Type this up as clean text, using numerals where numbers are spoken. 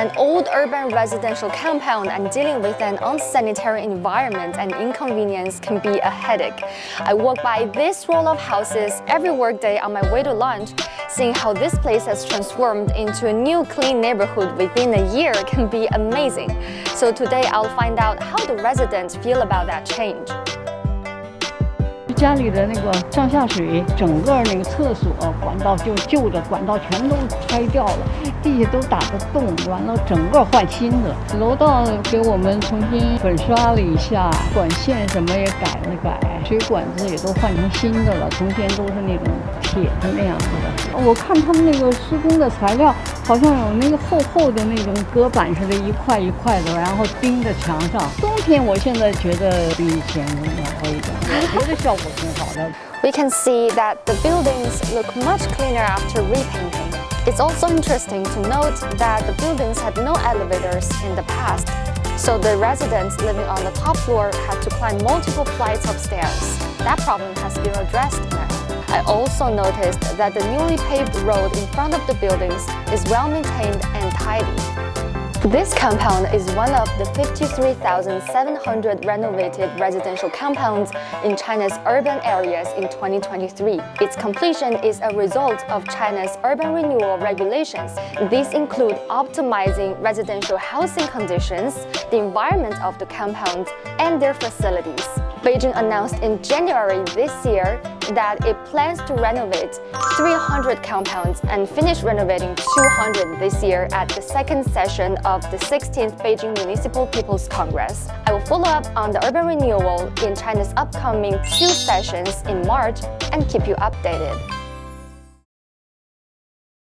an old urban residential compound and dealing with an unsanitary environment and inconvenience can be a headache. I walk by this row of houses every workday on my way to lunch. Seeing how this place has transformed into a new clean neighborhood within a year can be amazing. So today I'll find out how the residents feel about that change. 家里的那个上下水，整个那个厕所管道就旧的管道全都拆掉了，地下都打个洞，完了整个换新的。楼道给我们重新粉刷了一下，管线什么也改了改，水管子也都换成新的了，从前都是那种铁的那样子的。我看他们那个施工的材料，好像有那个厚厚的那种隔板似的，一块一块的，然后钉在墙上。冬天我现在觉得比以前暖和一点，我觉得效果挺好的。We can see that the buildings look much cleaner after repainting. It's also interesting to note that the buildings had no elevators in the past, so the residents living on the top floor had to climb multiple flights of stairs. That problem has been addressed now. I also noticed that the newly paved road in front of the buildings is well maintained and tidy. This compound is one of the 53,700 renovated residential compounds in China's urban areas in 2023. Its completion is a result of China's urban renewal regulations. These include optimizing residential housing conditions, the environment of the compound, and their facilities. Beijing announced in January this year that it plans to renovate 300 compounds and finish renovating 200 this year at the second session of the 16th Beijing Municipal People's Congress. I will follow up on the urban renewal in China's upcoming 2 sessions in March and keep you updated.